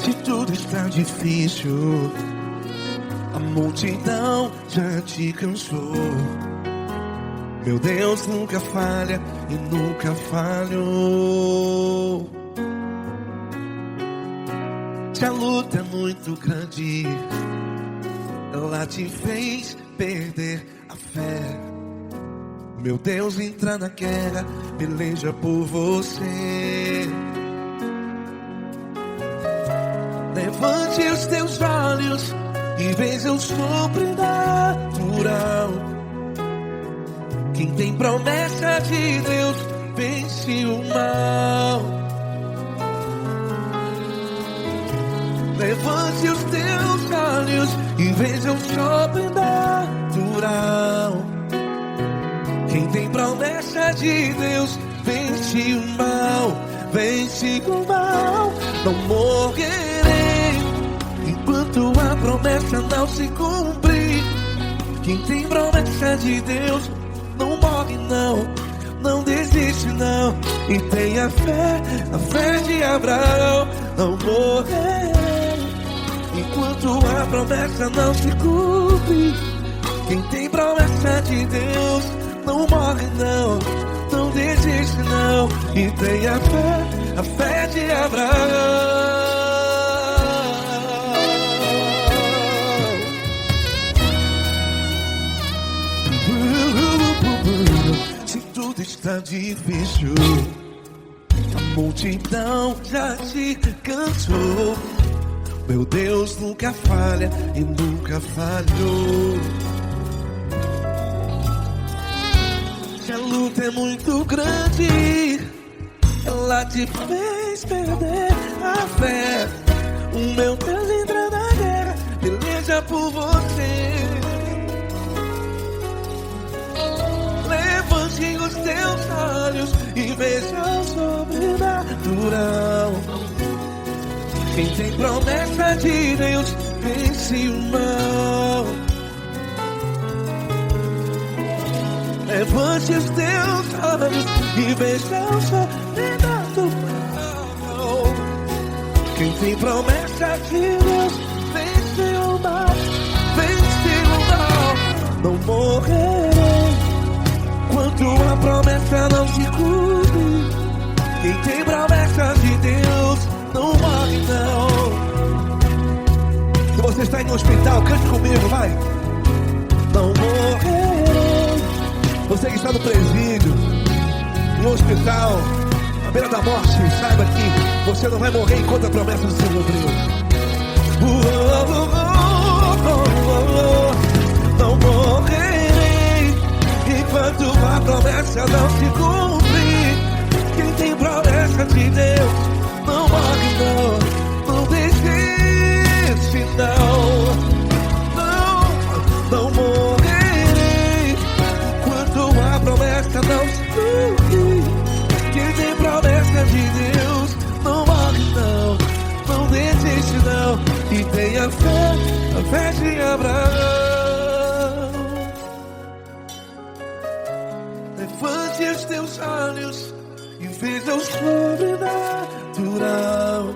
Se tudo está difícil, a multidão já te cansou. Meu Deus nunca falha e nunca falhou. Se a luta é muito grande, ela te fez perder a fé. Meu Deus entra na guerra, peleja por você. Levante os teus olhos e veja o sobrenatural. Quem tem promessa de Deus vence o mal. Levante os teus olhos e veja o sobrenatural. Quem tem promessa de Deus vence o mal. Vence o mal. Não morrerei enquanto a promessa não se cumprir. Quem tem promessa de Deus não morre não, não desiste não. E tenha fé, a fé de Abraão. Não morrerei enquanto a promessa não se cumpre. Quem tem promessa de Deus não morre não, não desiste não. E tenha fé, a fé de Abraão. Se tudo está difícil, a multidão já te cansou. Meu Deus nunca falha e nunca falhou. Se a luta é muito grande, ela te fez perder a fé. O meu Deus entra na guerra, peleja por você. Levante os teus olhos e veja o sobrenatural. Quem tem promessa de Deus vence o mal. Levante os teus olhos e veja o sobrenatural. Quem tem promessa de Deus vence o mal. Vence o mal. Não morrerei enquanto a promessa não se cumpre. Quem tem promessa de Deus não morre não. Se você está aí no hospital, cante comigo, vai. Não morrerei. Você que está no presídio, no hospital, à beira da morte, saiba que você não vai morrer enquanto a promessa não se cumpriu. Não morrerei enquanto a promessa não se cumprir. Quem tem promessa de Deus não morre não, não desiste não. Não morrerei enquanto a promessa não se cumprir. Quem tem promessa de Deus não morre não, não desiste não. E tenha fé, a fé de Abraão. Levante os teus olhos e veja o sobrenatural.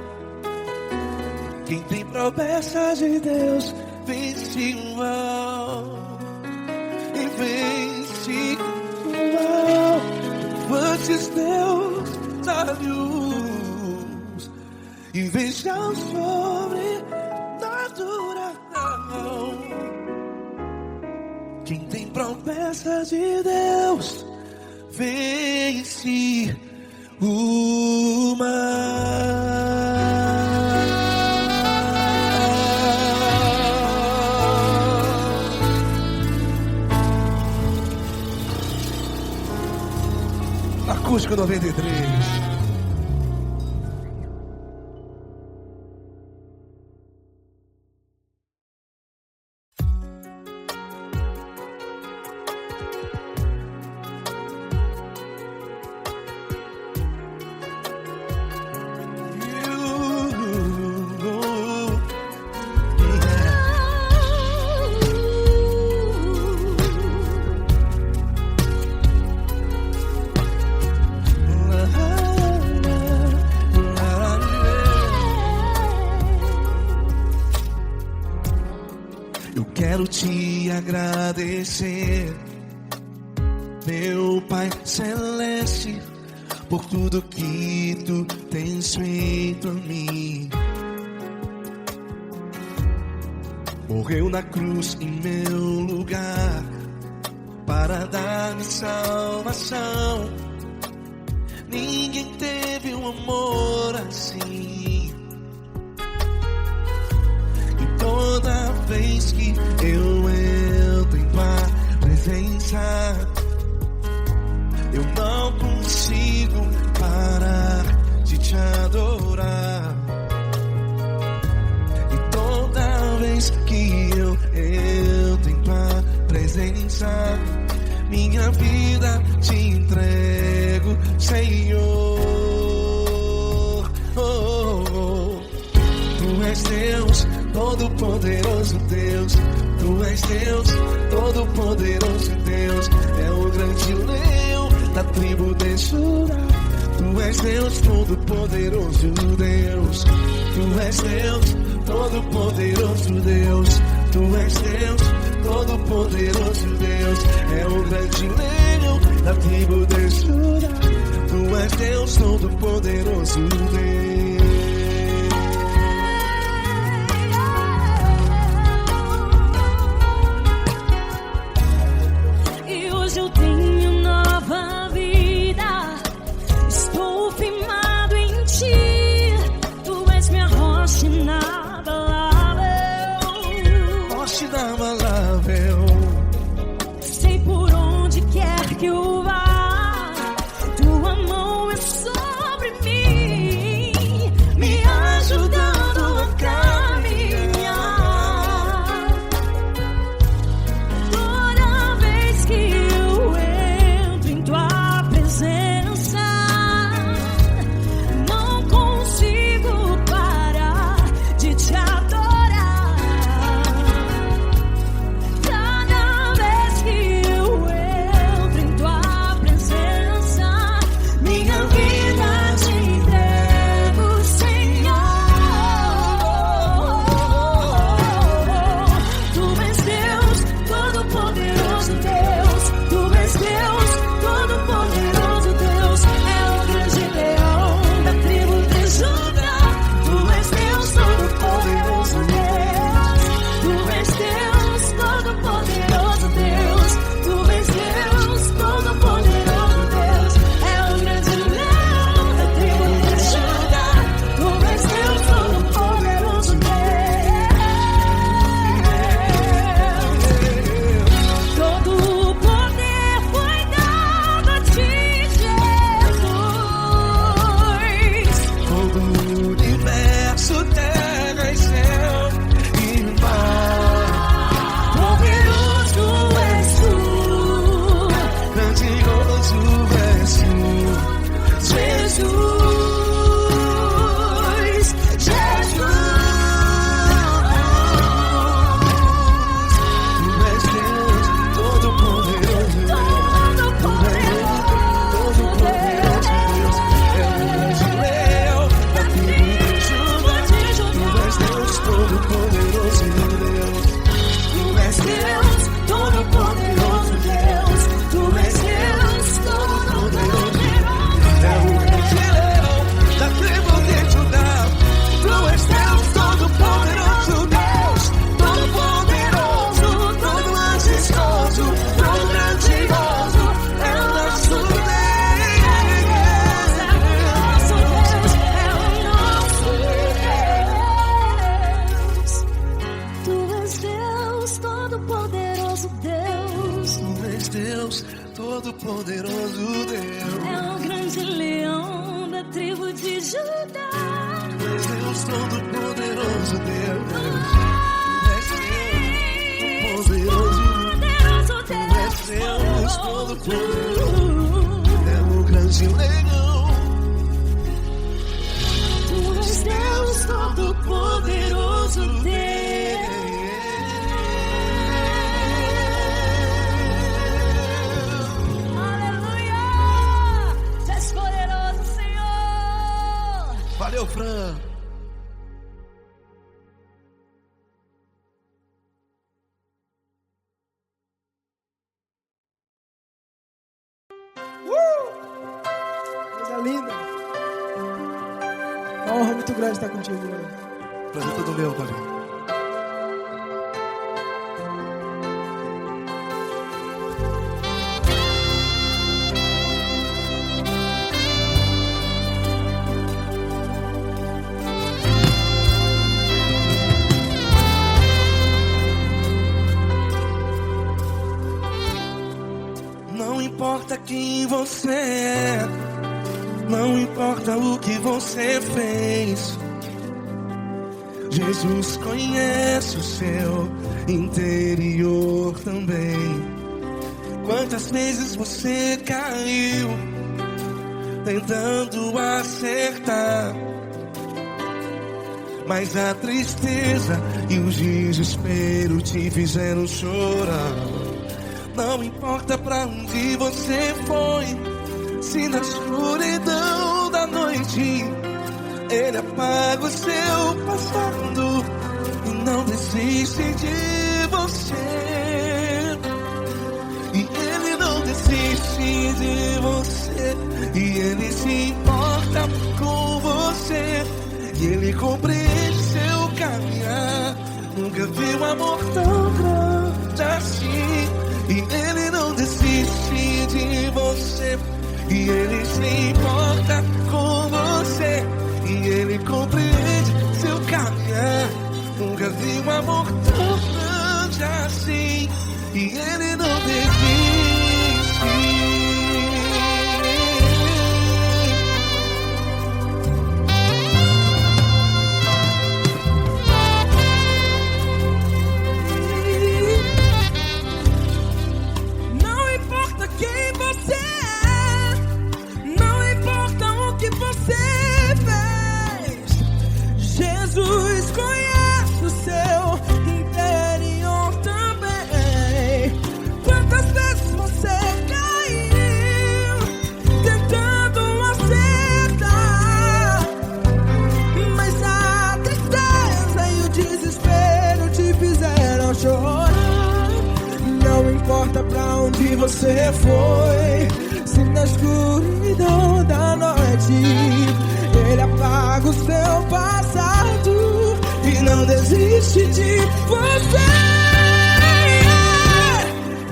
Quem tem promessa de Deus vence o mal. E vence o mal. Levante os teus olhos e veja o sobrenatural. Quem tem promessa de Deus vence o mal. Acústico 93. quero te agradecer, meu Pai Celeste, por tudo que tu tens feito a mim. Morreu na cruz em meu lugar para dar-me salvação. Ninguém teve um amor assim. E toda vez que eu entro em tua presença, eu não consigo parar de te adorar. E toda vez que eu entro em tua presença, minha vida te entrego, Senhor. Tu és Deus, Todo-Poderoso Deus. Tu és Deus, Todo-Poderoso Deus. É o grande leão da tribo de Judá. Tu és Deus, Todo-Poderoso Deus. Tu és Deus, Todo-Poderoso Deus. Tu és Deus, Todo-Poderoso Deus. É o grande leão da tribo de Judá. Tu és Deus, Todo-Poderoso Deus. E hoje eu tenho nova vida. Estou firmado em ti. Tu és minha rocha inabalável. Rocha inabalável. Sei por onde quer que eu vá, tua mão é sobre mim, me ajudando a caminhar. Toda vez que eu entro em tua presença, não consigo parar de te adorar. Cada vez que eu entro em tua presença, minha vida te entrego, Senhor. Tu és Deus, Todo-Poderoso Deus. Tu és Deus, Todo-Poderoso Deus. É o grande leão da tribo de Judá. Tu és Deus, Todo-Poderoso Deus. Tu és Deus, Todo-Poderoso Deus. Tu és Deus, Todo-Poderoso Deus. É o grande leão da tribo de Judá. Tu és Deus, Todo-Poderoso Deus. Todo o poder foi dado a ti, Jesus. Todo o universo, terra e céu e mar. Poderoso és tu, Grandioso és tu, Jesus. Tu és Deus, Todo-Poderoso Deus. Todo-Poderoso Deus. É o grande leão da tribo de Judá. Tu és Deus, Todo-Poderoso Deus. Tu és Deus, Todo-Poderoso Deus. Tu és Deus, Todo-Poderoso É o grande leão da tribo de Judá. Tu és Deus, Todo-Poderoso Deus. Todo-Poderoso, todo majestoso, todo grandioso. É o nosso Deus, Todo-Poderoso Deus. É o grande leão da tribo de Judá. Tu és Deus, Todo-Poderoso Deus. Tu és Deus, Todo-Poderoso. Tu és Deus, Todo-Poderoso. É o grande leão. Tu és Deus, Todo-Poderoso Deus. Aleluia! Tu és poderoso, Senhor. Valeu, Fran. grande estar contigo hoje. Prazer todo meu, Davi. Não importa quem você é, não importa o que você fez, Jesus conhece o seu interior também. Quantas vezes você caiu tentando acertar, mas a tristeza e o desespero te fizeram chorar. Não importa pra onde você foi, se na escuridão da noite Ele apaga o seu passado e não desiste de você. E Ele não desiste de você, e Ele se importa com você, e Ele compreende seu caminhar. Nunca vi um amor tão grande assim. E Ele não desiste de você, e Ele se importa com você, e Ele compreende seu caminhar. Nunca vi um amor tão grande assim. E Ele não desiste. Jesus conhece o seu interior também. Quantas vezes você caiu tentando acertar, mas a tristeza e o desespero te fizeram chorar. Não importa pra onde você foi, se na escuridão da noite Ele apaga o seu passado e não desiste de você.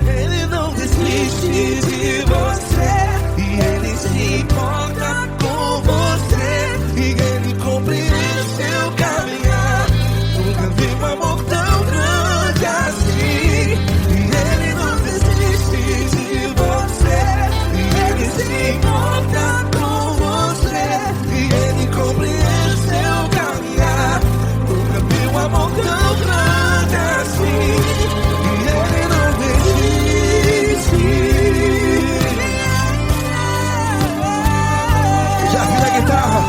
Ele não desiste de você, e Ele se importa com você, e Ele compreende seu caminhar. Nunca vi um amor tão grande assim. E Ele não desiste de você, e Ele se importa com você, e Ele compreende seu caminhar. Nunca vi um amor tão grande assim. E Ele não desiste. Já vi a guitarra.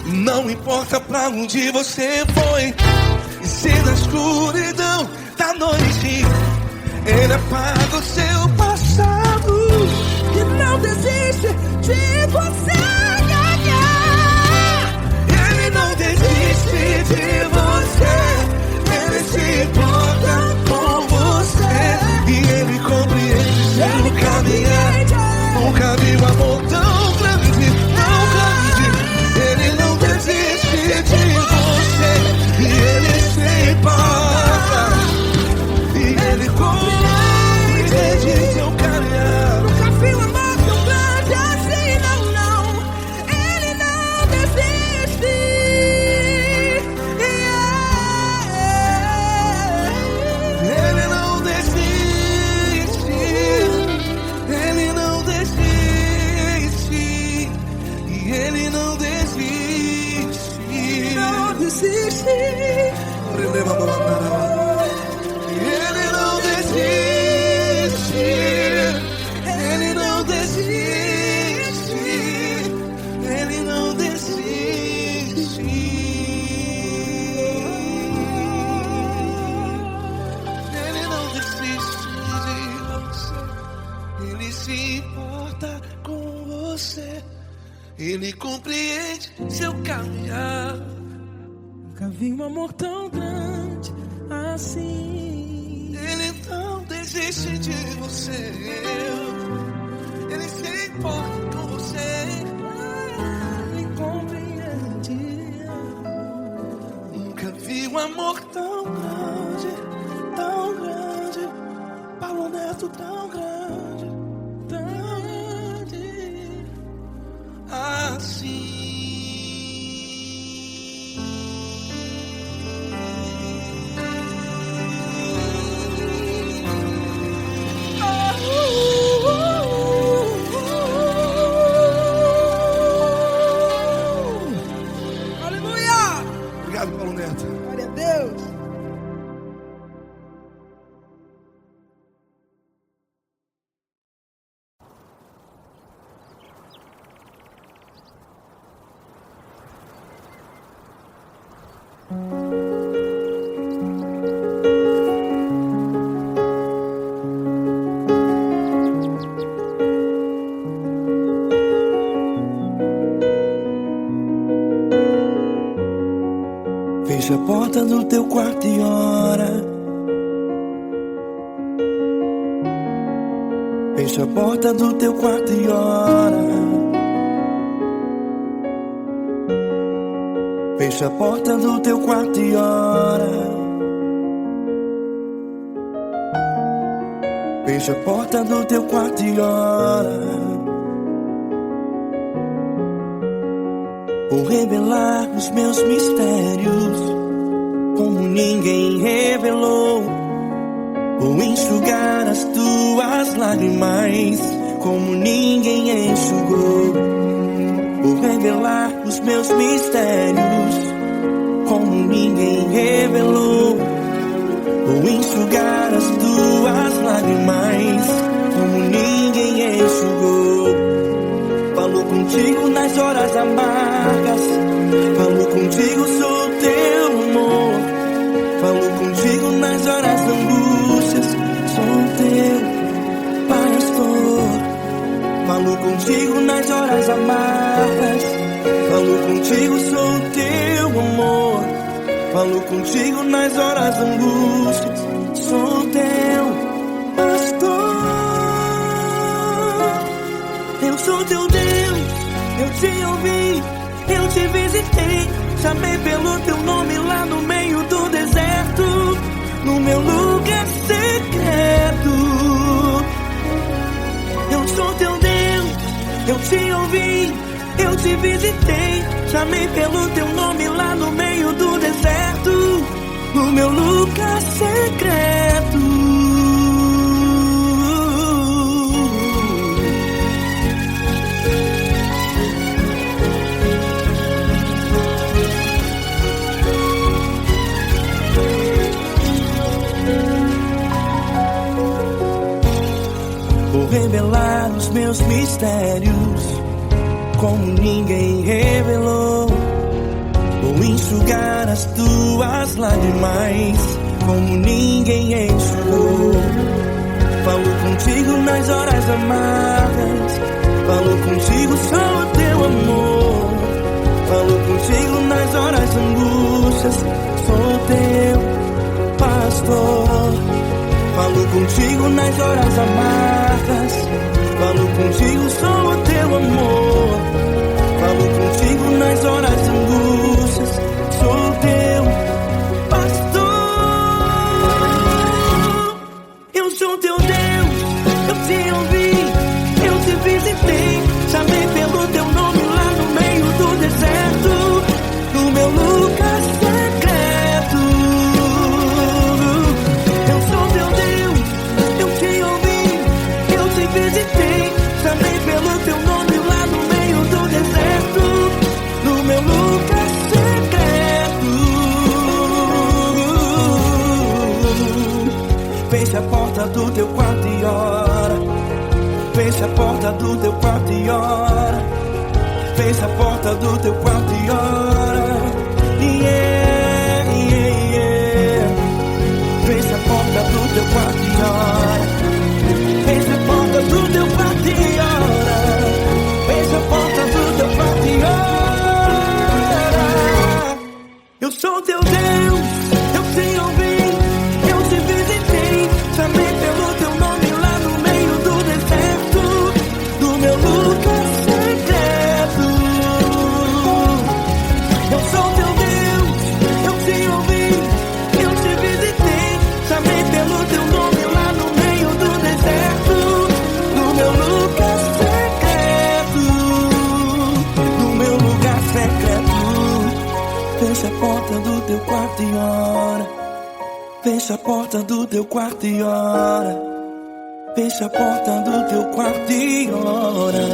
Não importa pra onde você foi, e se na escuridão da noite Ele apaga o seu passado E não desiste de você. Ele não desiste de você, Ele se importa com você, e Ele compreende seu caminhar. Nunca vi um amor tão grande, tão grande. Ele não desiste de você, e Ele se importa, e Ele compreende seu caminhar. Nunca vi um amor tão grande assim, não, não. desiste. Ele não desiste. Ele não desiste. Ele não desiste. Ele não desiste de você. Ele se importa com você. Ele compreende seu caminhar. Nunca vi um amor tão grande assim. Ele não desiste de você. Ele se importa com você. Ele compreende. Nunca vi um amor tão grande, tão grande. Paulo Neto tão grande, tão grande assim. Obrigado, Paulo Neto. Glória a Deus. Fecha a porta do teu quarto e ora. Fecha a porta do teu quarto e ora. Fecha a porta do teu quarto e ora. Fecha a porta do teu quarto e ora. Vou revelar os meus mistérios como ninguém revelou. Vou enxugar as tuas lágrimas como ninguém enxugou. Vou revelar os meus mistérios como ninguém revelou. Vou enxugar as tuas lágrimas como ninguém enxugou. Falo contigo nas horas amargas. Falo contigo, sou teu amor. Falo contigo nas horas da angústias. Sou teu pastor. Falo contigo nas horas amargas. Falo contigo, sou teu amor. Falo contigo nas horas da angústias. Sou teu pastor. Eu sou teu Deus, eu te ouvi, eu te visitei. Chamei pelo teu nome lá no meio do deserto, no meu lugar secreto. Eu sou teu Deus, eu te ouvi, eu te visitei. Chamei pelo teu nome lá no meio do deserto, no meu lugar secreto. Vou revelar os meus mistérios como ninguém revelou. Vou enxugar as tuas lágrimas como ninguém enxugou. Falo contigo nas horas amargas. Falo contigo, sou o teu amor. Falo contigo nas horas angústias. Sou teu pastor. Falo contigo nas horas amargas. Falo contigo, sou o teu amor. Falo contigo nas horas angústias. Sou teu pastor. Eu sou teu Deus, eu te ouvi, eu te visitei. Chamei pelo teu nome lá no meio do deserto, no meu lugar secreto. Eu sou teu Deus, eu te ouvi, eu te visitei. Chamei pelo teu nome lá no fecha a porta do teu quarto e ora. Fecha a porta do teu quarto e ora. Fecha a porta do teu quarto e ora. Fecha a porta do teu quarto e ora. Eu sou teu Deus, eu te ouvi, eu te visitei, chamei pelo teu nome lá no meio do deserto, do meu lugar secreto. Eu sou teu Deus, eu te ouvi, eu te visitei, chamei pelo teu nome lá no meio do deserto, do meu lugar secreto, do meu lugar secreto. Fecha a porta do teu quarto e ora. Fecha a porta do teu quarto e ora. Fecha a porta do teu quarto e ora.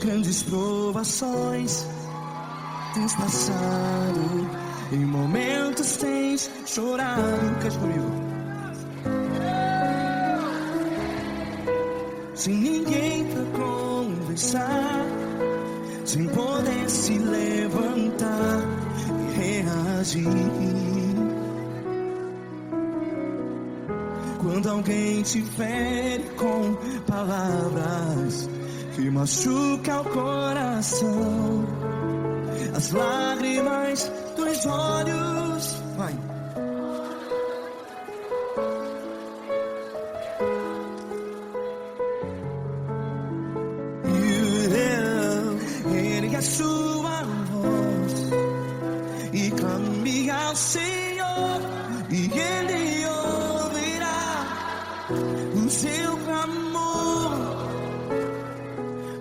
Grandes provações tens passado, em momentos tens chorado. Cante comigo. Sem ninguém pra conversar, sem poder se levantar e reagir. Quando alguém te fere com palavras que machuca o coração, as lágrimas dos olhos, vai. Ergue a sua voz e clame ao Senhor, e Ele ouvirá o seu clamor.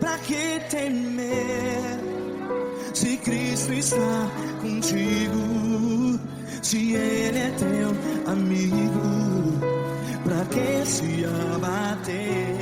Pra que temer, se Cristo está contigo? Se Ele é teu amigo, pra que se abater?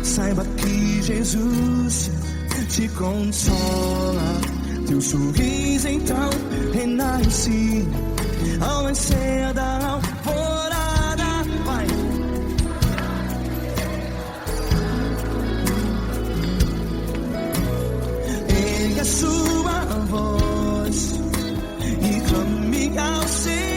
Saiba que Jesus te consola, teu sorriso então renasce ao nascer da alvorada. Vai. Ergue a sua voz e clame ao Senhor.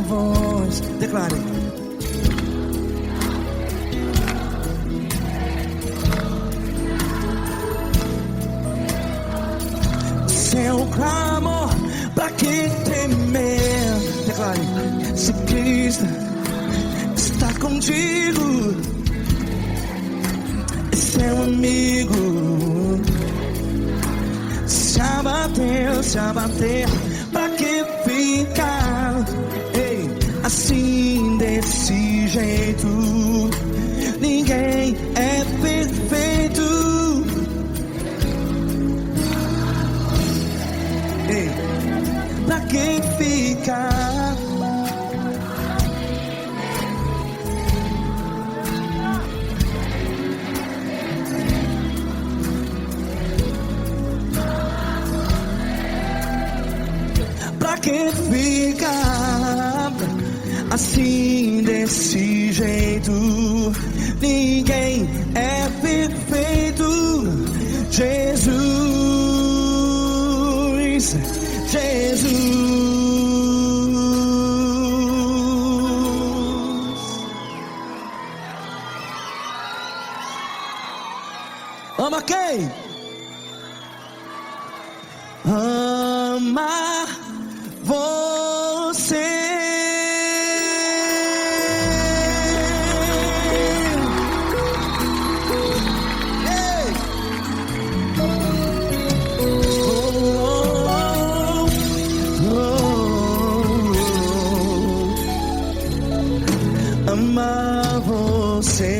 voz. Declare. Seu clamor, pra quem temer. Declare. Se Cristo está contigo, é seu amigo. Se abater, pra que ficar? Ei, assim desse jeito, ninguém é perfeito. Ei, pra que ficar? Pra que ficar assim desse jeito? Ninguém é perfeito. Jesus, Jesus. Ama quem? Ama você. Ei. Ama você.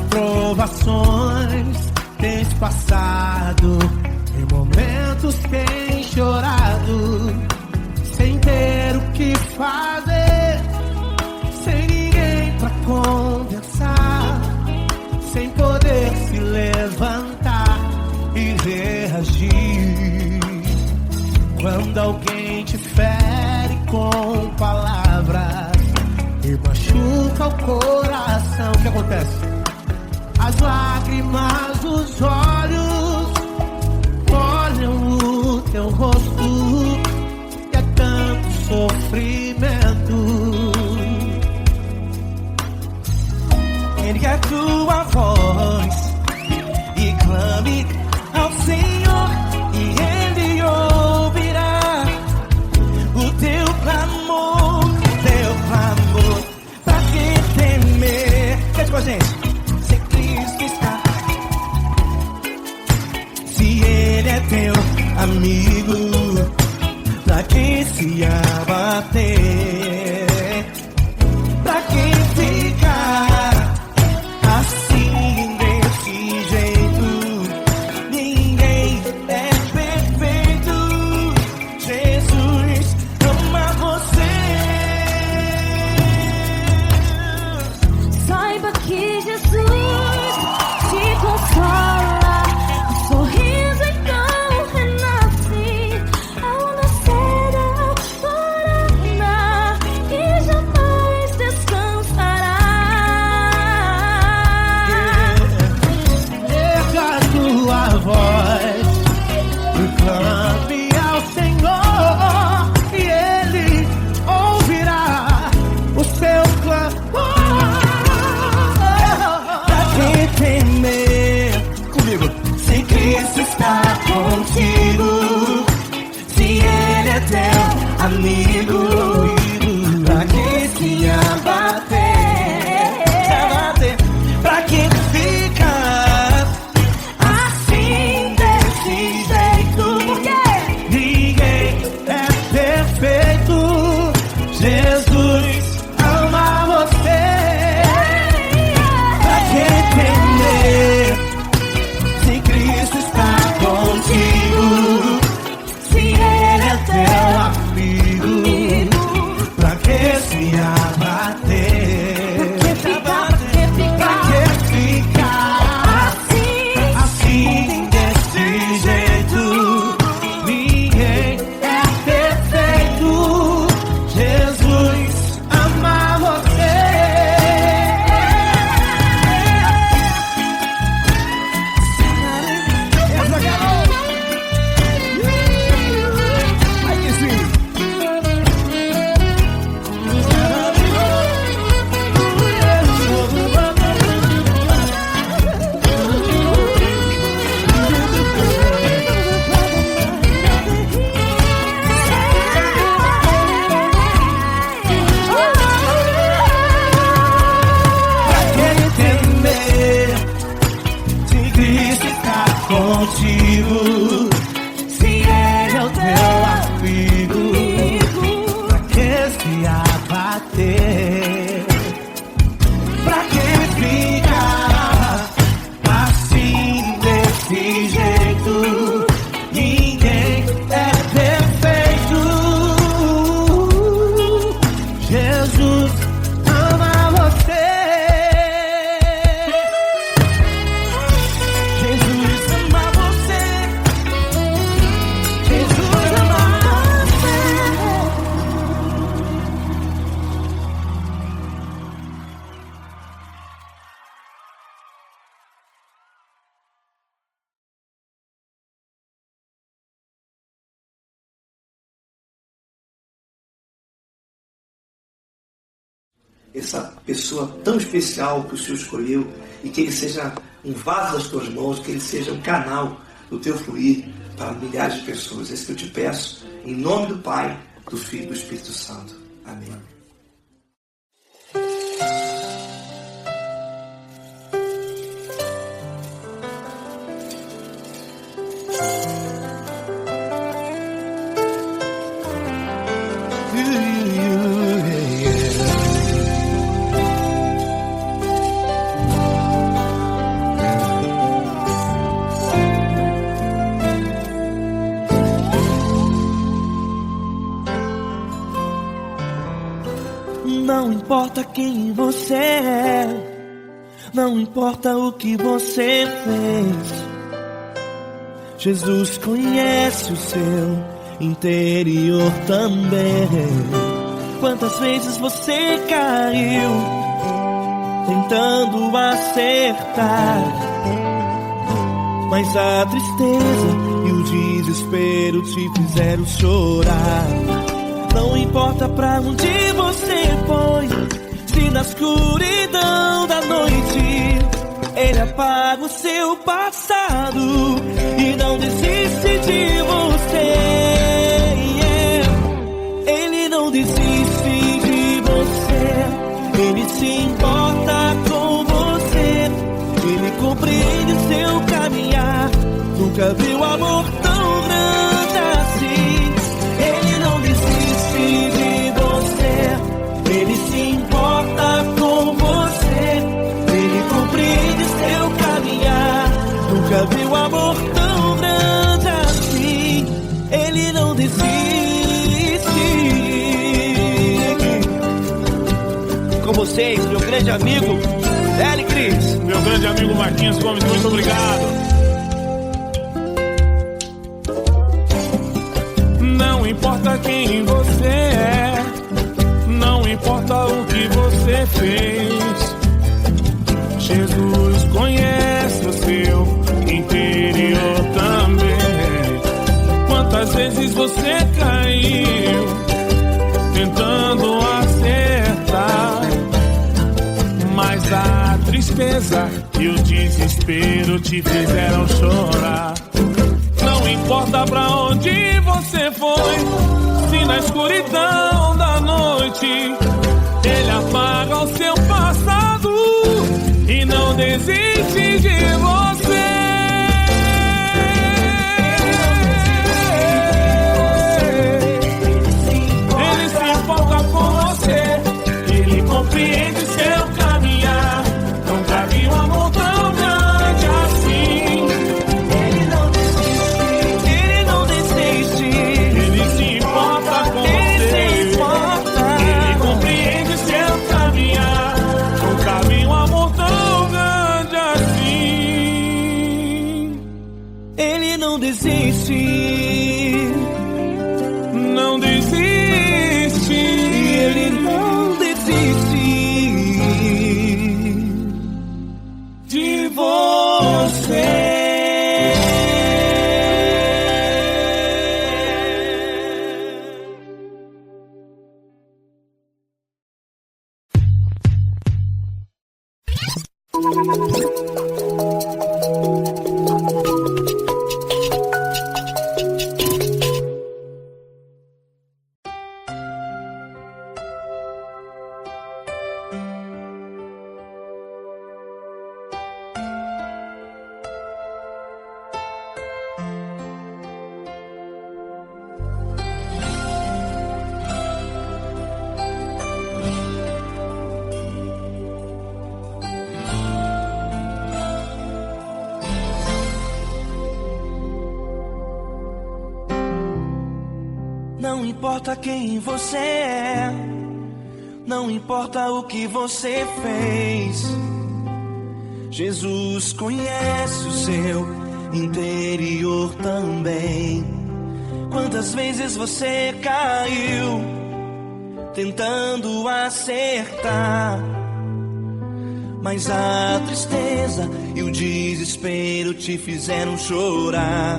Provações tens passado, em momentos tens chorado, sem ter o que fazer, sem ninguém pra conversar, sem poder se levantar e reagir. Quando alguém te fere com palavras e machuca o coração, o que acontece? As lágrimas dos olhos molham o teu rosto, e é tanto sofrimento. Ergue a tua voz e clame ao Senhor, e Ele ouvirá o teu clamor, pra que temer? Cante com a gente. Teu amigo, pra que se abater? Pra que ficar assim desse jeito? Ninguém é perfeito. Jesus ama você. Saiba que Jesus te consola. Sorriso então renasce ao nascer da alvorada. contigo. Se ele é o teu amigo, pra que se abater? Pra que ficar assim desse jeito? Ninguém é perfeito. Jesus ama você. Jesus ama você. Jesus ama você. Essa pessoa tão especial que o Senhor escolheu, e que ele seja um vaso das tuas mãos, que ele seja um canal do teu fluir para milhares de pessoas. É isso que eu te peço, em nome do Pai, do Filho e do Espírito Santo. Amém. Não importa quem você é, não importa o que você fez, Jesus conhece o seu interior também. Quantas vezes você caiu tentando acertar, mas a tristeza e o desespero te fizeram chorar. Não importa pra onde você foi, se na escuridão da noite Ele apaga o seu passado e não desiste de você. Ele não desiste de você, Ele se importa com você, Ele compreende seu caminhar. Nunca viu amor tão grande assim. Ele não desiste de você, Ele se importa com você, Ele compreende seu caminhar. Nunca viu amor tão grande assim. Ele não desiste. Com vocês, meu grande amigo L. Cris, meu grande amigo Marquinhos Gomes, muito obrigado. Não importa quem você é, não importa o que você fez, Jesus conhece o seu interior também. Quantas vezes você caiu tentando acertar, mas a tristeza e o desespero te fizeram chorar. Não importa pra onde você foi, se na escuridão da noite Ele apaga o seu passado e não desiste de você. Ele se importa com você, Ele compreende seu caminhar. Nunca vi um amor tão grande assim. Ele não desiste, Ele se importa com você, Ele compreende seu caminhar. Nunca vi um amor tão grande assim. Ele não desiste, não desiste, Ele não desiste de você. Não importa quem você é, não importa o que você fez, Jesus conhece o seu interior também. Quantas vezes você caiu tentando acertar, mas a tristeza e o desespero te fizeram chorar.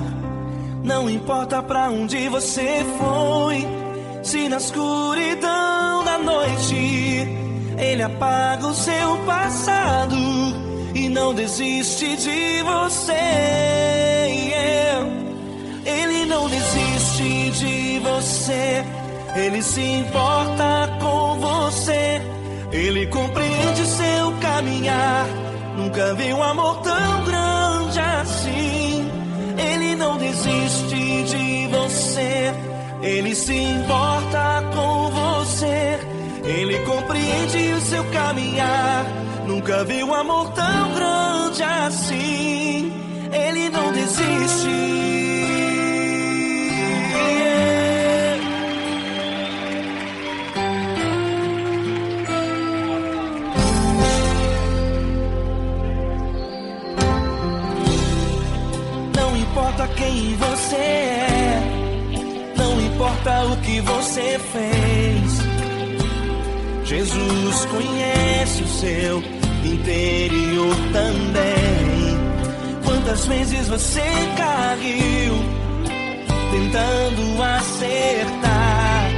Não importa pra onde você foi, se na escuridão da noite Ele apaga o seu passado e não desiste de você. Ele não desiste de você, Ele se importa com você, Ele compreende seu caminhar. Nunca vi um amor tão grande assim. Ele não desiste de você, Ele se importa com você, Ele compreende o seu caminhar. Nunca vi um amor tão grande assim. Ele não desiste. Não importa quem você é, não importa o que você fez, Jesus conhece o seu interior também. Quantas vezes você caiu tentando acertar,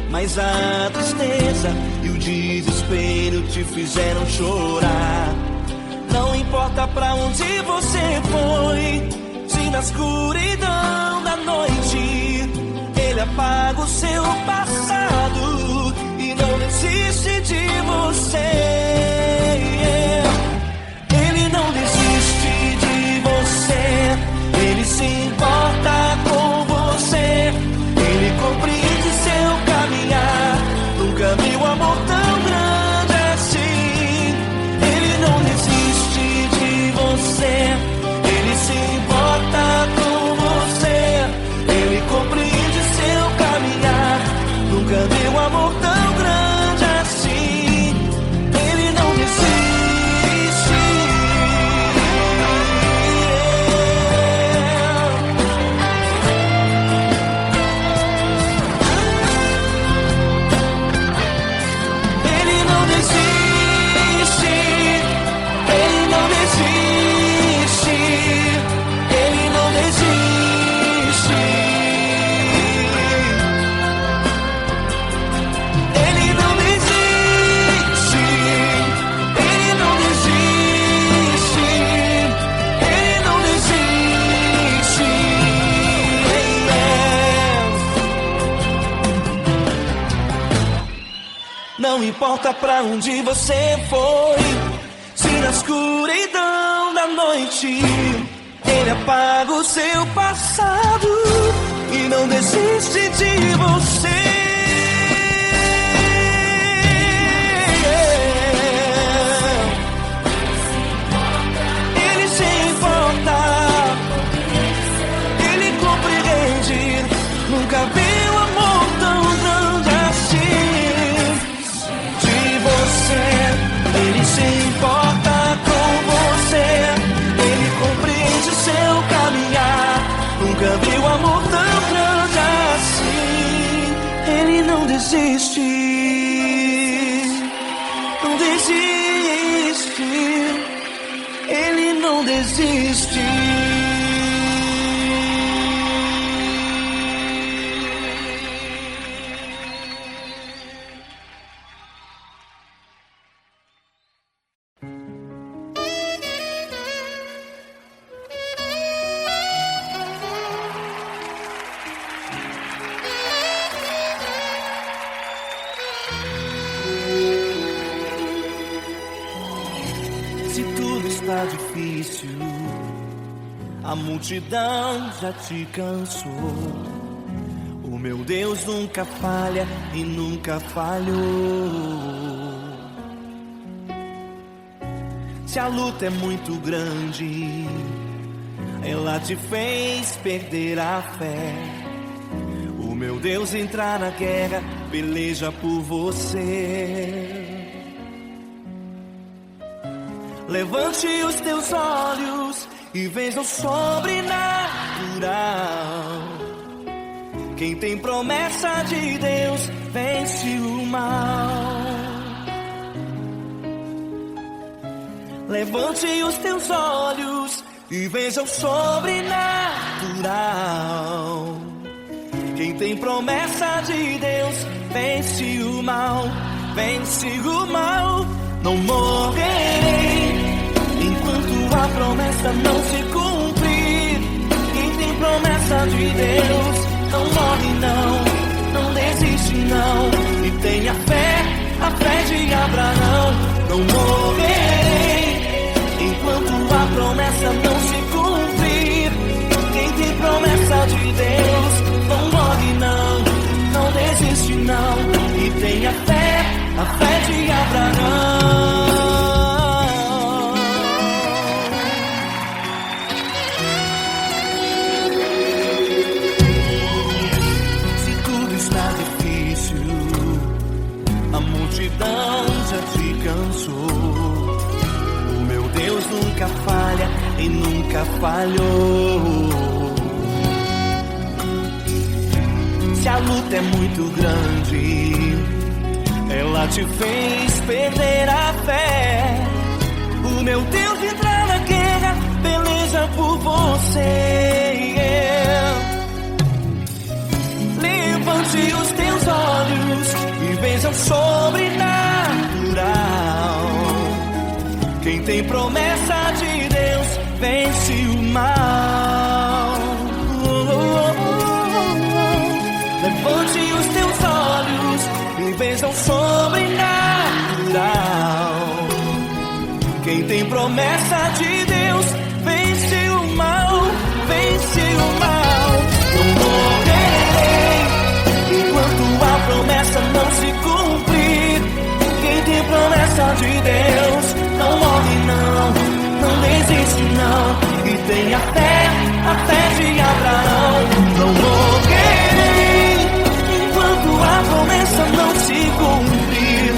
mas a tristeza e o desespero te fizeram chorar. Não importa pra onde você foi, se na escuridão da noite Ele apaga o seu passado e não desiste de você. Ele não desiste de você, Ele se importa com você, Ele compreende seu caminhar. Nunca vi um amor tão grande assim. Ele não desiste de você, Ele se importa com você, Ele compreende seu caminhar. Nunca vi um amor tão grande assim. Ele não desiste. Ele não desiste. Ele não desiste. Ele não desiste. Ele não desiste. Ele não desiste. Ele não desiste. Não importa pra onde você foi, se na escuridão da noite Ele apaga o seu passado e não desiste de você. Ele se importa, Ele compreende. Nunca vi um amor tão grande assim. De você, Ele se importa com você, Ele compreende seu caminhar. Nunca vi um amor tão grande assim. Ele não desiste, não desiste. Ele não desiste. Se tudo está difícil, a multidão já te cansou. O meu Deus nunca falha e nunca falhou. Se a luta é muito grande, ela te fez perder a fé. O meu Deus entrar na guerra, peleja por você. Levante os teus olhos e veja o sobrenatural. Quem tem promessa de Deus vence o mal. Levante os teus olhos e veja o sobrenatural. Quem tem promessa de Deus vence o mal, vence o mal. Não morrerei enquanto a promessa não se cumprir. Quem tem promessa de Deus não morre não desiste não. E tenha fé, a fé de Abraão. Não morrerei enquanto a promessa não se cumprir. Quem tem promessa de Deus não morre não desiste não. E tenha fé, a fé de Abraão. Se tudo está difícil, a multidão já te cansou. O meu Deus nunca falha e nunca falhou. Se a luta é muito grande, ela te fez perder a fé. O meu Deus entra na guerra, peleja por você. Levante os teus olhos e veja o sobrenatural. Quem tem promessa de Deus vence o mal. Levante os teus olhos e veja o sobrenatural. Quem tem promessa de Deus vence o mal, vence o mal. Não morrerei enquanto a promessa não se cumprir. Quem tem promessa de Deus não morre não desiste não. E tenha fé, a fé de Abraão. Não morrerei enquanto a promessa não se cumprir.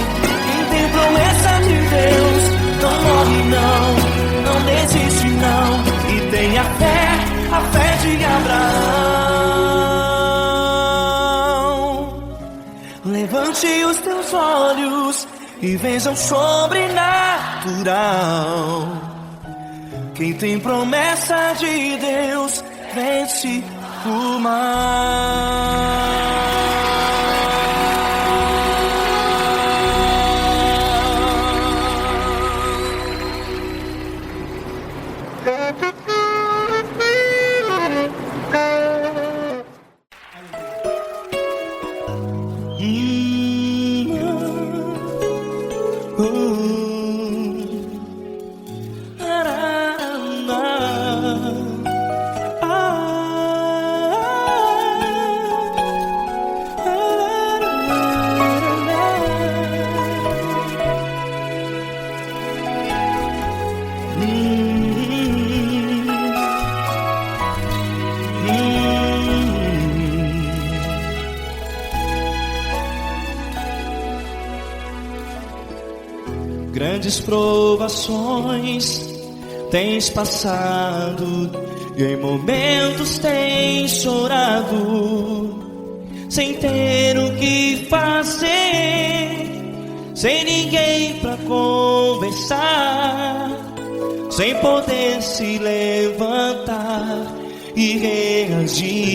Quem tem promessa de Deus não morre não desiste não. E tenha fé, a fé de Abraão. Levante os teus olhos e veja o sobrenatural. Quem tem promessa de Deus vence o mal. Grandes provações tens passado e em momentos tens chorado, sem ter o que fazer, sem ninguém pra conversar, sem poder se levantar e reagir.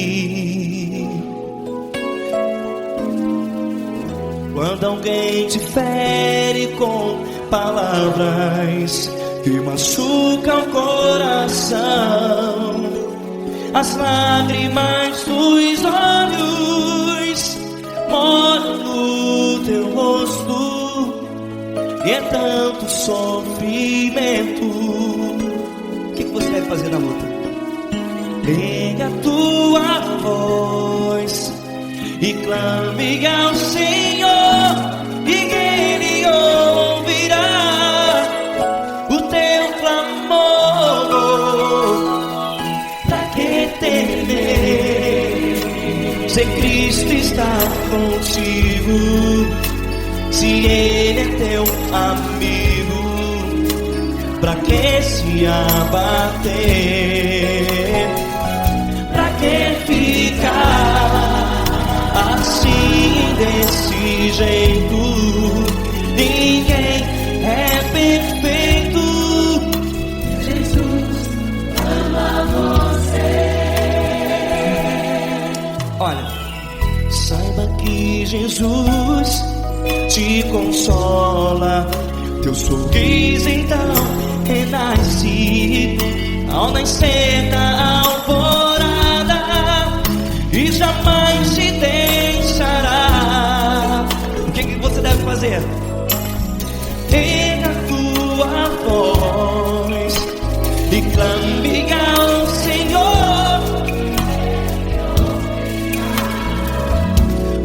Quando alguém te fere com palavras que machucam o coração, as lágrimas dos olhos moram no teu rosto, e é tanto sofrimento. O que você deve fazer na luta? Pega a tua voz e clame ao Senhor, e Ele ouvirá o teu clamor. Pra que temer? Se Cristo Cristo está contigo, se Ele é teu amigo, pra que se abater? Pra que ficar assim desse jeito? Ninguém é perfeito. Jesus ama você. Olha, saiba que Jesus te consola. Teu sorriso então renasce ao nascer da alvorada e jamais te deixará. O que você deve fazer? Erga a tua voz e clame ao Senhor.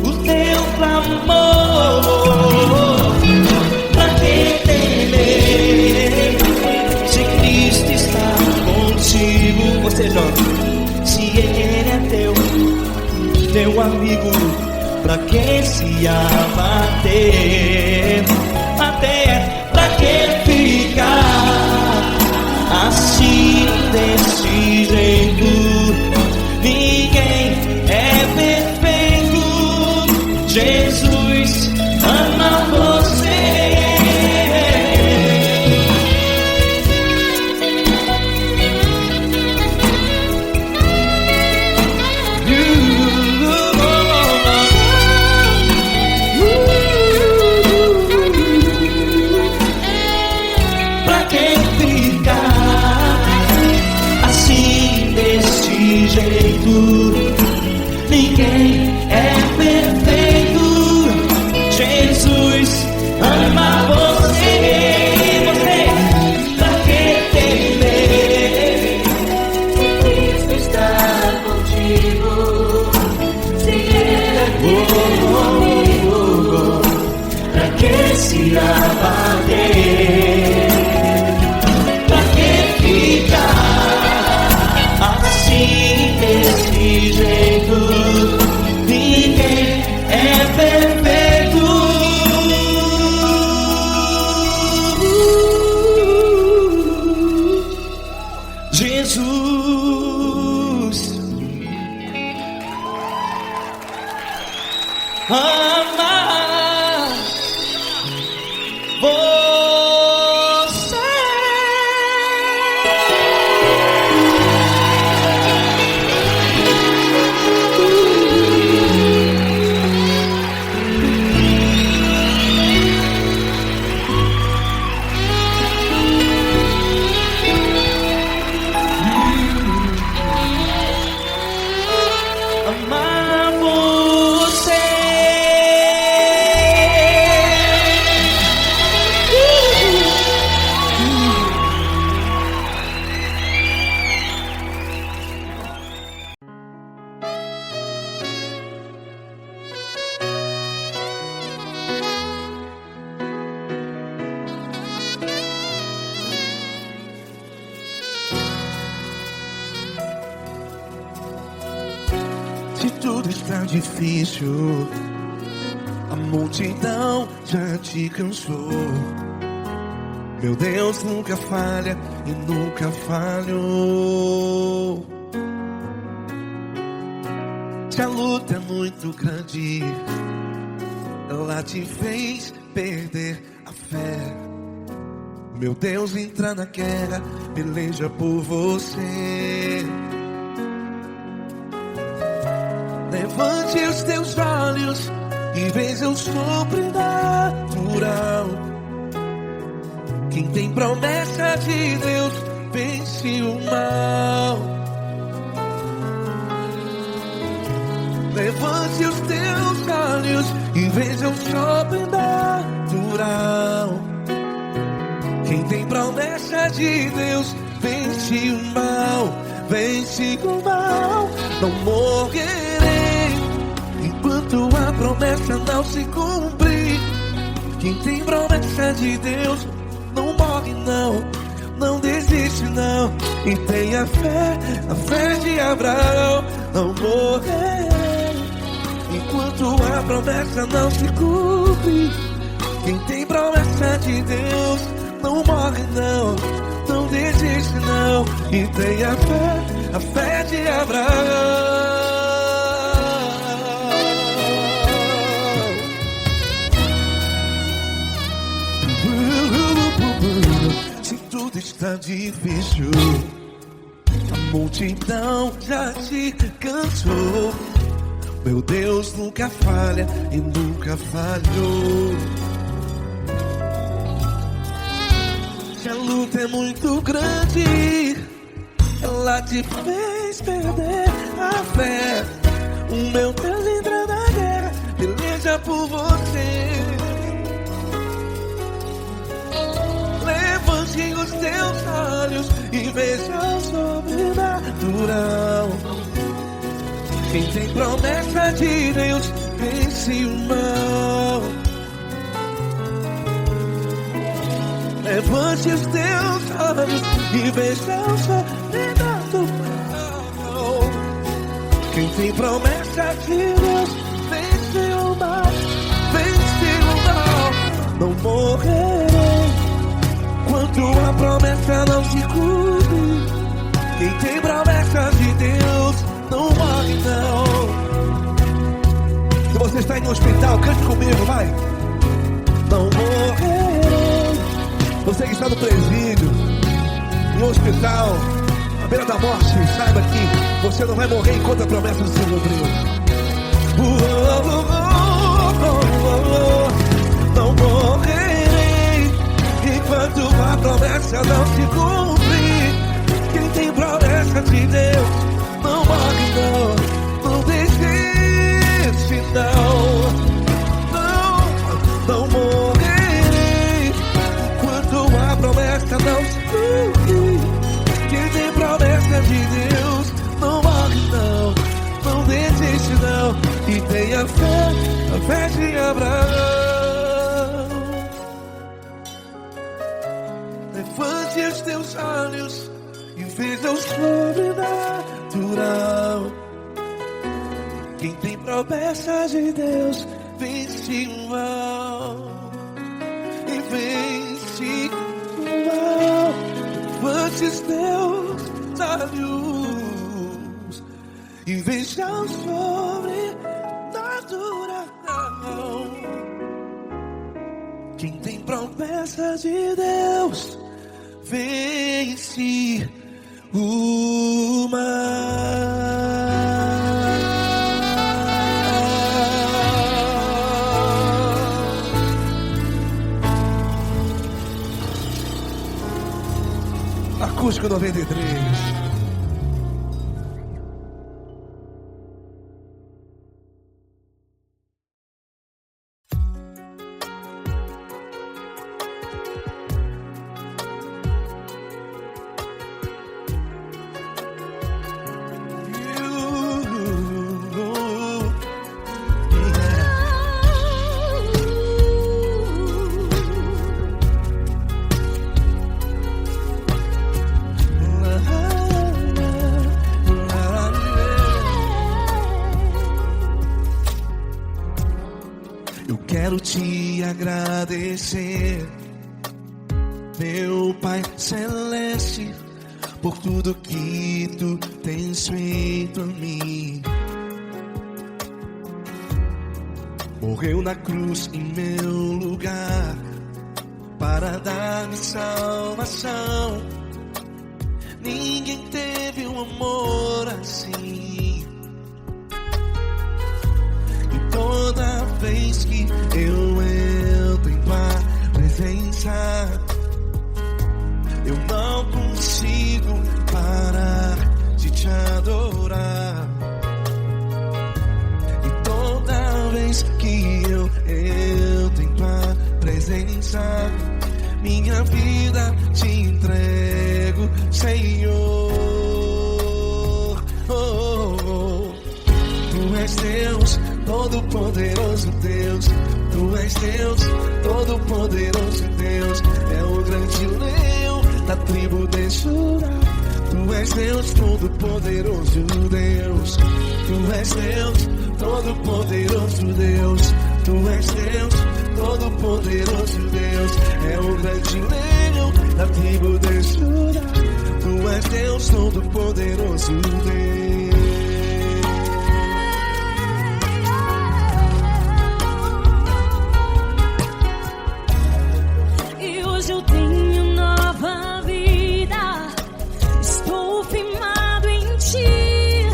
O teu clamor, pra que temer se Cristo está contigo? Ou seja, se Ele é teu amigo, pra que se abater? Até pra que ficar assim desse jeito? Ninguém é perfeito. Jesus ama você. Ninguém é perfeito. Jesus ama você. Você, pra que temer? Cristo está contigo, se Ele é teu amigo, Pra que se abater? Pra que ficar assim desse jeito? Ninguém é perfeito. Jesus ama você. Amar você. Se tudo está difícil, a multidão já te cansou. Meu Deus nunca falha e nunca falhou. Se a luta é muito grande, ela te fez perder a fé. Meu Deus entra na guerra, peleja por você. Levante os teus olhos e veja o sobrenatural. Quem tem promessa de Deus vence o mal. Levante os teus olhos e veja o sobrenatural. Quem tem promessa de Deus vence o mal. Vence o mal. Não morrerei enquanto a promessa não se cumprir. Quem tem promessa de Deus não morre não, não desiste não. E tenha fé, a fé de Abraão. Não morrerei enquanto a promessa não se cumpre. Quem tem promessa de Deus não morre não, não desiste não, e tem a fé de Abraão. Se tudo está difícil, a multidão já te cansou, meu Deus nunca falha e nunca falhou. Se a luta é muito grande, ela te fez perder a fé. O meu Deus entra na guerra, peleja por você. Levante os teus olhos e veja o sobrenatural. Quem tem promessa de Deus vence o mal. Levante os teus olhos e veja o sobrenatural. Quem tem promessa de Deus vence o mal, vence o mal. Não morrerei enquanto a promessa não se cumpre. Quem tem promessa de Deus não morre não. Se você está em um hospital, cante comigo, vai. Não morrerei. Você que está no presídio, em um hospital, à beira da morte, saiba que você não vai morrer enquanto a promessa não se cumpriu. Não morrerei enquanto a promessa não se cumprir. Quem tem promessa de Deus não morre não, não desiste não. Não morrerei enquanto a promessa não se cumprir. Quem tem promessa de Deus não morre não, não desiste não, e tem a fé de Abraão. Levante os teus olhos e veja o sobrenatural. Quem tem promessa de Deus vence o mal, e vence o mal. Levante os teus olhos e veja o sobrenatural. Quem tem promessa de Deus vence o mal. Acústico 93. Quero te agradecer, meu Pai Celeste, por tudo que tu tens feito a mim. Morreu na cruz em meu lugar para dar-me salvação. Ninguém teve um amor assim. E toda vez que eu entro em tua presença, eu não consigo parar de te adorar. E toda vez que eu entro em tua presença, minha vida te entrego, Senhor. Tu és Deus, todo-poderoso Deus. Tu és Deus, todo-poderoso Deus. É o grande leão da tribo de Judá. Tu és Deus, todo-poderoso Deus. Tu és Deus, todo-poderoso Deus. Tu és Deus, todo-poderoso Deus. É o grande leão da tribo de Judá. Tu és Deus, todo-poderoso Deus. E hoje eu tenho nova vida. Estou firmado em ti.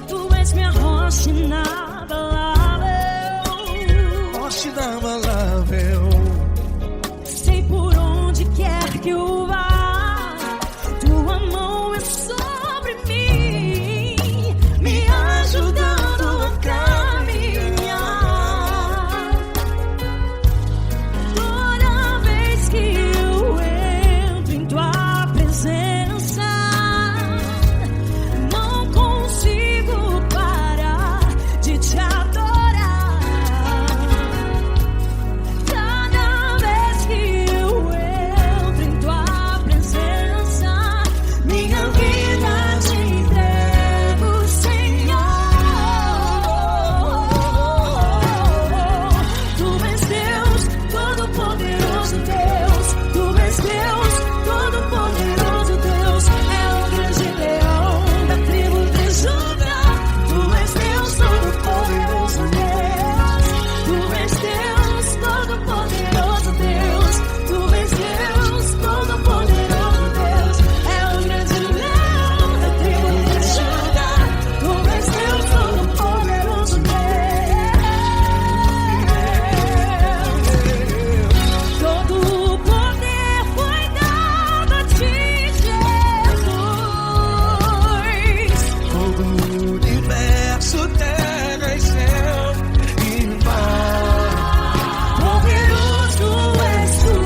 Tu és minha rocha inabalável. Rocha inabalável. Sei por onde quer que eu vá, tua mão é sobre mim, me ajudando a caminhar. Toda vez que eu entro em tua presença, não consigo parar de te adorar. Cada vez que eu entro em tua presença, minha vida te entrego, Senhor. Tu és Deus, todo-poderoso Deus. Tu és Deus, todo-poderoso Deus. É o grande leão da tribo de Judá. Tu és Deus, todo-poderoso Deus. Tu és Deus, todo-poderoso Deus. Tu és Deus, todo-poderoso Deus. É o grande leão da tribo de Judá. Tu és Deus, todo-poderoso Deus. Todo o poder foi dado a ti, Jesus. Todo o universo, terra e céu e mar. Poderoso és tu,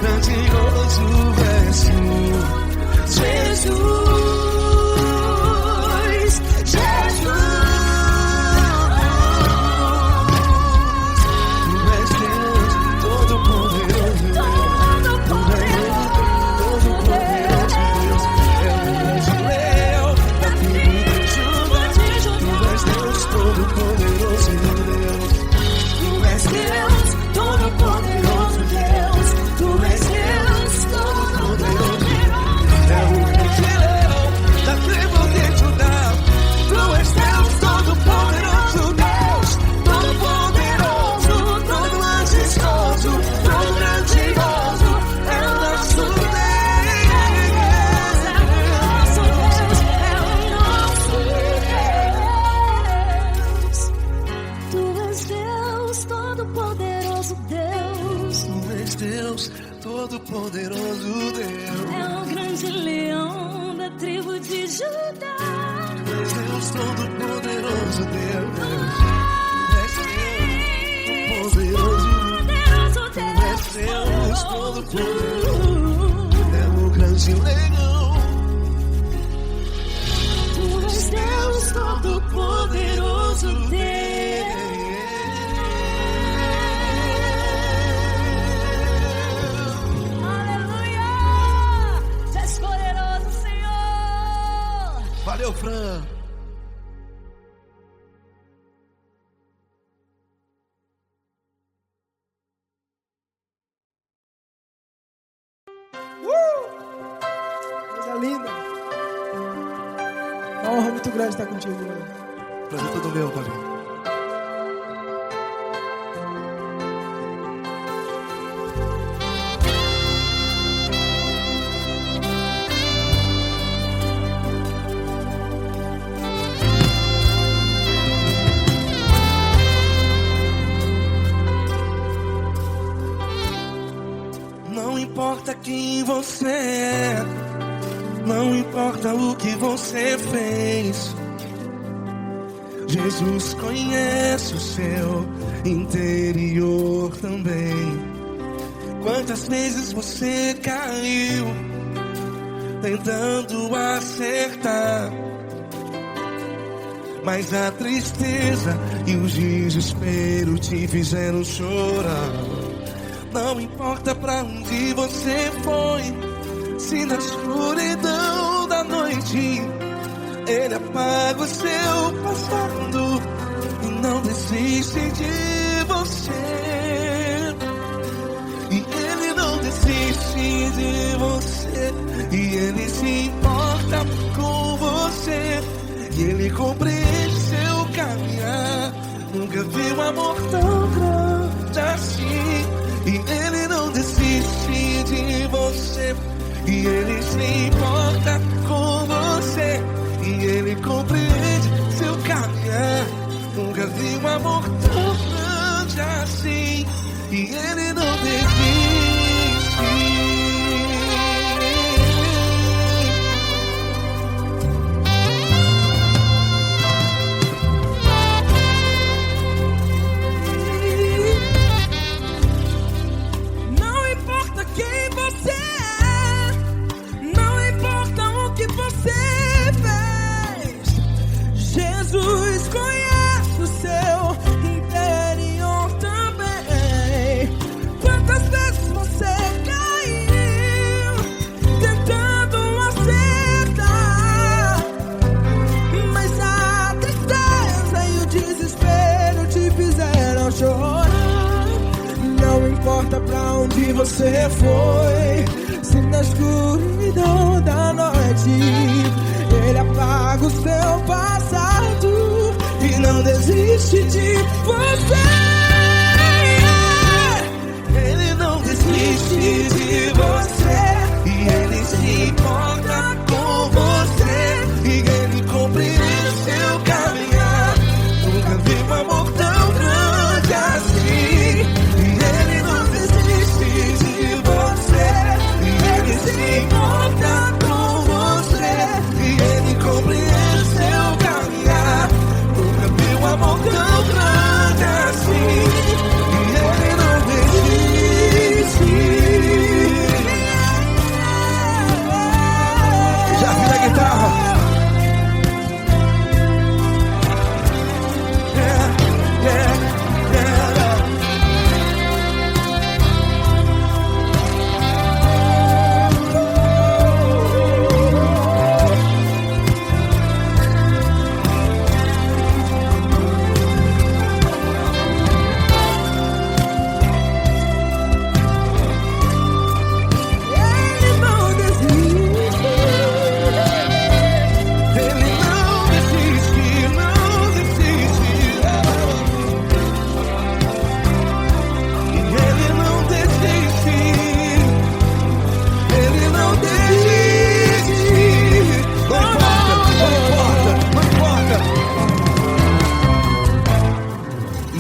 Grandioso és tu, Jesus. Jesus. Tu és Deus, todo-poderoso Deus. Todo-poderoso Deus. É o grande leão da tribo de Judá. Tu és Deus, todo-poderoso Deus. Tu és Deus, todo-poderoso Deus. Tu és Deus, todo-poderoso. É o grande leão da tribo de Judá. Tu és Deus, todo-poderoso Deus. Todo-poderoso, todo majestoso, todo grandioso. É o nosso Tu és Deus, todo-poderoso Deus. Tu és Deus, todo-poderoso Deus. É o grande leão da tribo de Judá. Tu és Deus, todo-poderoso Deus. Tu és Deus, Poderoso Tu és Deus, todo-poderoso. É o grande leão. Tu és Deus, todo-poderoso Deus. Aleluia! Tu és poderoso, Senhor. Valeu, Fran. Coisa linda. Uma honra muito grande estar contigo, Lula. Prazer todo meu, Paulinho. Não importa quem você é, não importa o que você fez, Jesus conhece o seu interior também. Quantas vezes você caiu tentando acertar, mas a tristeza e o desespero te fizeram chorar. Não importa pra onde você foi, se na escuridão da noite Ele apaga o seu passado e não desiste de você. E ele não desiste de você. E ele se importa com você. E ele compreende seu caminhar. Nunca vi um amor tão grande assim. E ele não desiste de você. E ele se importa com você. E ele compreende seu caminhar. Nunca vi um amor tão grande assim. E ele não desiste. Não importa quem você é, não importa o que você fez, Jesus conhece o seu interior também. Quantas vezes você caiu tentando acertar, mas a tristeza e o desespero te fizeram chorar. Não importa pra onde você foi, se na escuridão da noite ele apaga o seu passado e não desiste de você. Ele não desiste de você. E ele se importa com você. E ele compreende seu caminhar. Nunca vi um amor tão grande assim. E ele não desiste de você. E ele se importa com você. E ele compreende seu caminhar. Nunca vi um amor tão grande assim. E ele não desiste. Já vi a guitarra. Ele não desiste. Ele não desiste, não desiste. E ele não desiste. Ele não desiste. Não importa, não importa, não importa.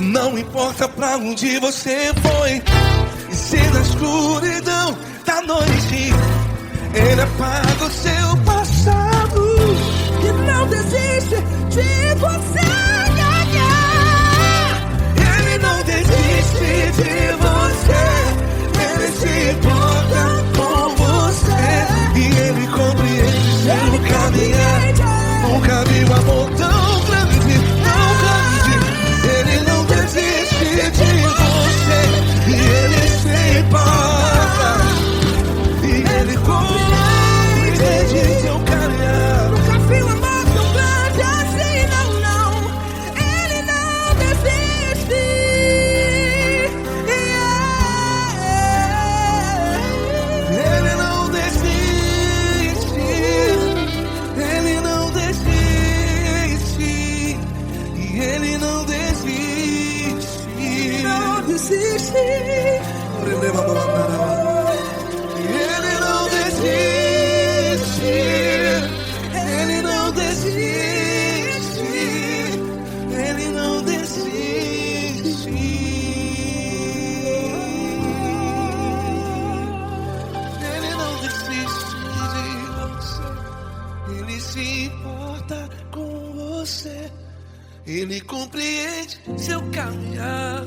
Não importa pra onde você foi. E se na escuridão da noite ele apaga o seu passado. Que não desiste de você. Ele não desiste de você. Ele se importa com você. E ele compreende seu caminhar. Nunca vi um amor tão grande, tão grande. Ele não desiste de você. E ele se importa. E ele compreende seu caminhar. Nunca vi um amor tão grande assim, não, não. Ele não desiste. Ele não desiste. Ele não desiste. E ele não desiste. Não desiste. Ele não desiste. Ele não desiste. Ele não desiste. Ele não desiste de você. Ele se importa com você. Ele compreende seu caminhar.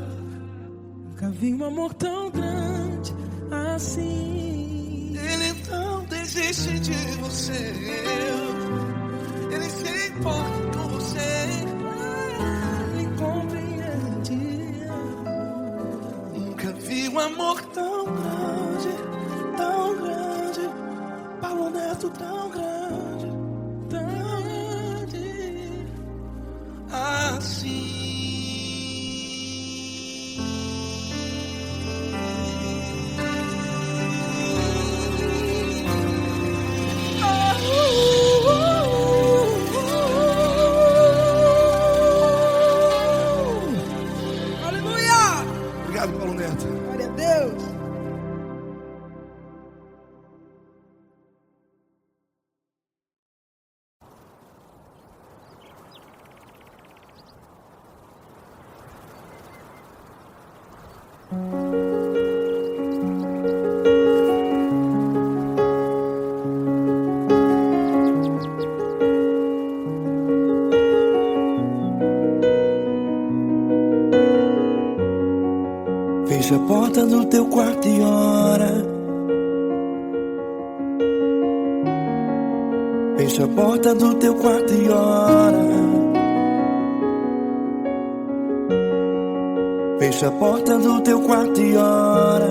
Nunca vi um amor tão grande assim. Ele não desiste de você. Ele se importa com você. Ele compreende. Nunca vi um amor tão grande, tão grande. Paulo Neto tão grande, tão grande. porta do teu quarto e ora. Fecha a porta do teu quarto e ora. Fecha a porta do teu quarto e ora.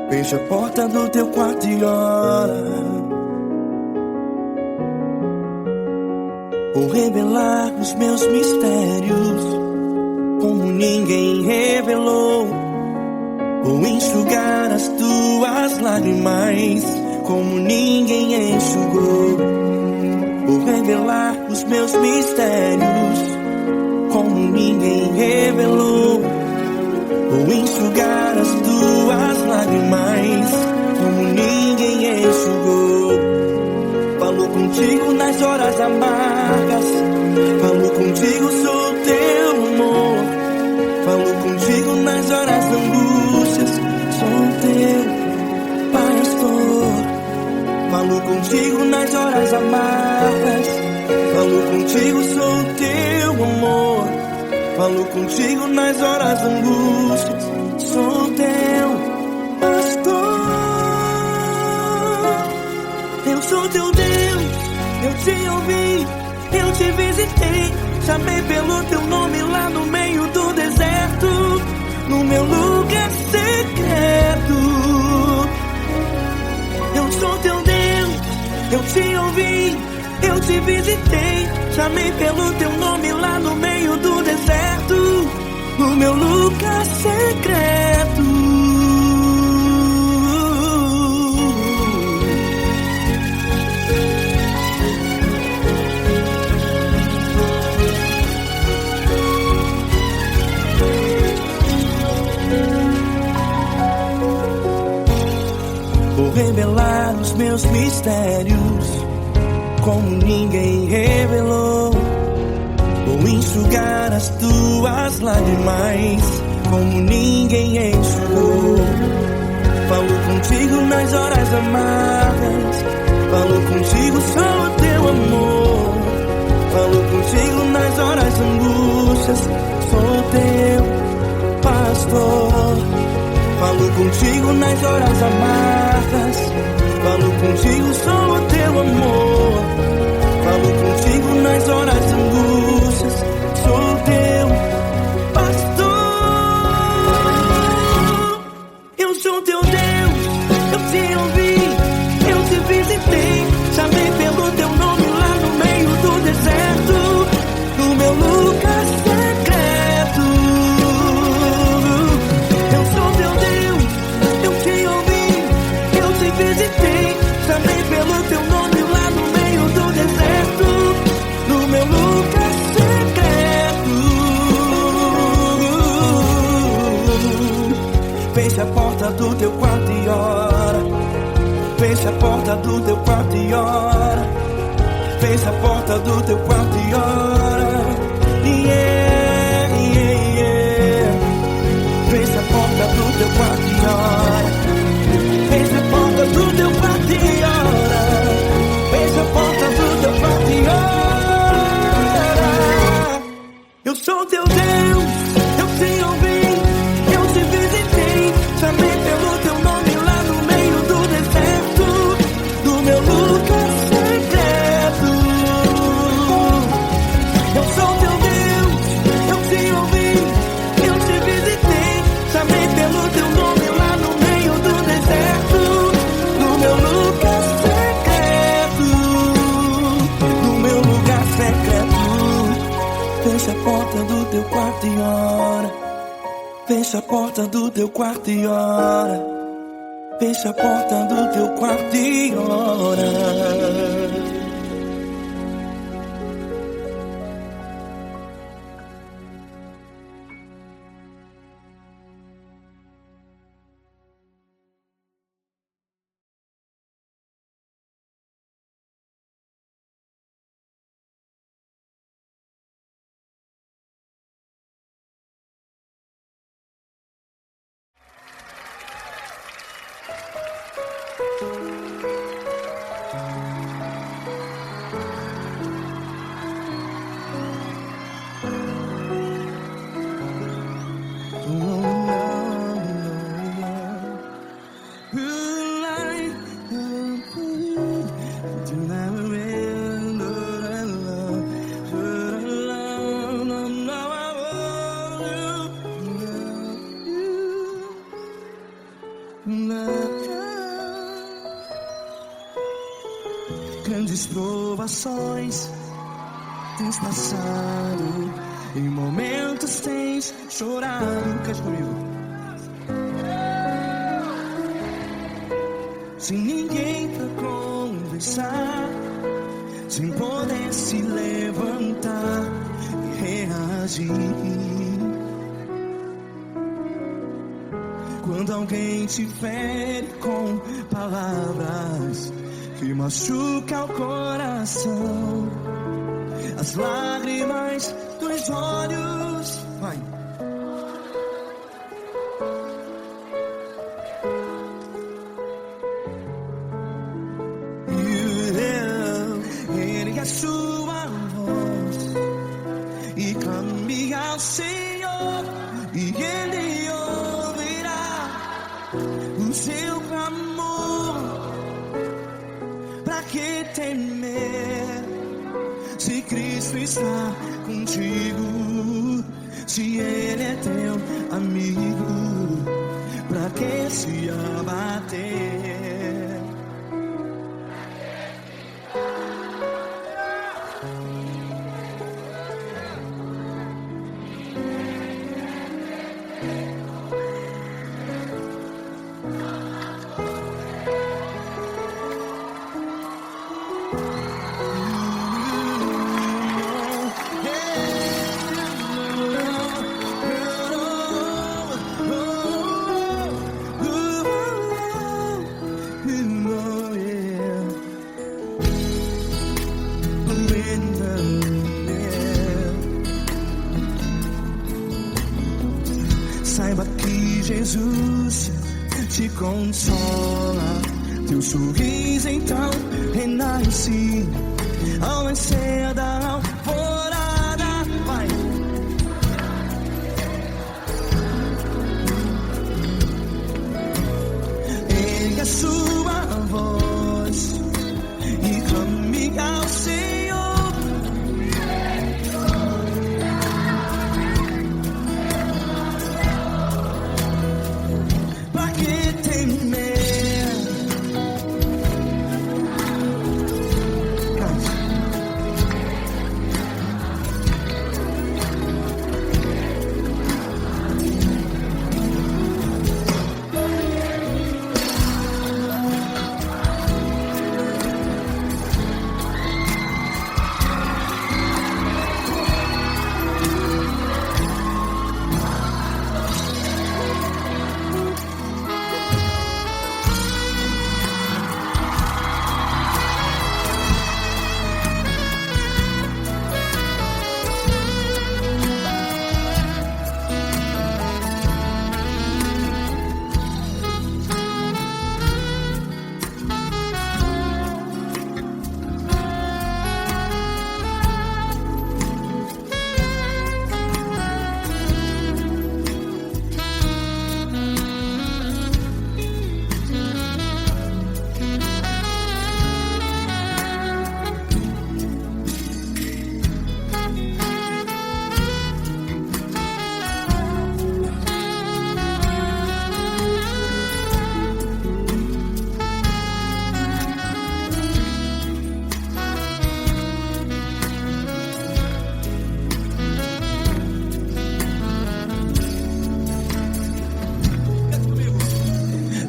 Fecha a porta do teu quarto e ora. Vou revelar os meus mistérios como ninguém revelou. Vou enxugar as tuas lágrimas como ninguém enxugou. Vou revelar os meus mistérios como ninguém revelou. Vou enxugar as tuas lágrimas como ninguém enxugou. Falo contigo nas horas amargas, falo contigo, sou teu amor. Falo contigo nas horas da angústias, sou teu pastor. Falo contigo nas horas amargas, falo contigo, sou teu amor. Falo contigo nas horas da angústias, sou teu pastor. Eu sou teu Deus, eu te ouvi, eu te visitei. Chamei pelo teu nome lá no meio do deserto, no meu lugar secreto. Eu sou teu Deus, eu te ouvi, eu te visitei. Chamei pelo teu nome lá no meio do deserto, no meu lugar secreto. Vou revelar os meus mistérios como ninguém revelou. Vou enxugar as tuas lágrimas como ninguém enxugou. Falo contigo nas horas amargas, falo contigo, sou teu amor. Falo contigo nas horas angústias, sou teu pastor. Falo contigo nas horas amargas, falo contigo, sou teu amor. Falo contigo nas horas angústias, sou teu pastor. Eu sou teu Deus, eu te ouvi, eu te visitei. Chamei pelo teu nome lá no meio do deserto, no meu lugar secreto. Eu sou teu Deus, eu te ouvi, eu te visitei. Chamei pelo teu nome lá no meio do deserto, no meu lugar secreto. Fecha a porta do teu quarto e ora. Fecha a porta do teu quarto e ora. Fecha a porta do teu quarto e ora. Yeah, yeah, yeah. Fecha a porta do teu quarto e ora. Fecha a porta do teu quarto e ora. Fecha a porta do teu quarto e ora. Eu sou teu Deus, eu te ouvi, eu te visitei. Chamei pelo teu nome lá no meio do deserto, do meu lugar secreto. Eu sou teu Deus, eu te ouvi, eu te visitei. Chamei pelo teu nome lá no meio do deserto, no meu lugar secreto, no meu lugar secreto. Fecha a porta do teu quarto e ora. Fecha a porta do teu quarto e ora. Fecha a porta do teu quarto e ora. grandes provações tens passado, em momentos tens chorado. Cante comigo. Sem ninguém pra conversar, sem poder se levantar e reagir. Quando alguém te fere com palavras que machucam o coração, as lágrimas dos olhos, vai. Ergue a sua voz e clame ao Senhor, e Ele ouvirá o seu clamor. Pra que temer, se Cristo está contigo? Se Ele é teu amigo, pra que se abater? Saiba que Jesus te consola, teu sorriso então renasce ao nascer da alvorada. Vai. Ergue a sua voz e clame ao Senhor.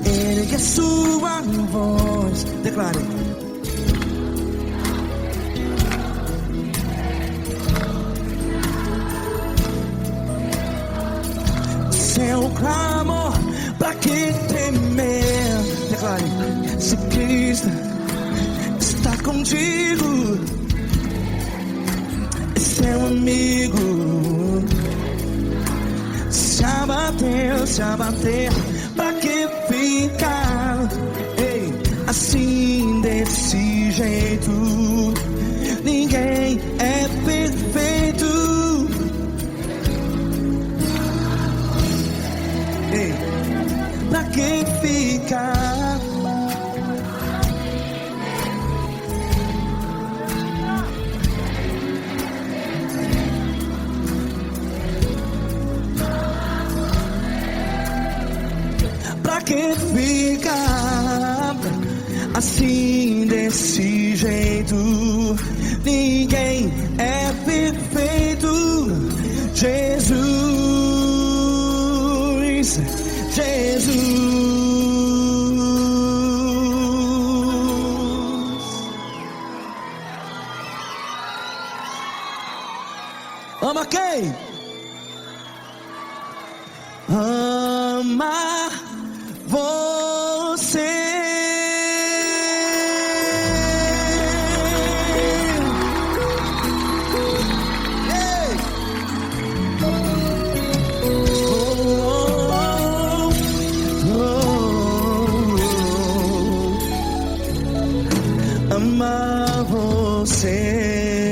Ergue a sua voz, declare. Seu clamor, pra que temer? Declare. Se Cristo está contigo, é seu amigo. Se abater, pra que ficar, ei, assim desse jeito? Ninguém é perfeito. Ei, pra que ficar? Pra que ficar assim desse jeito? Ama quem? Ama você. Ei! Amar você.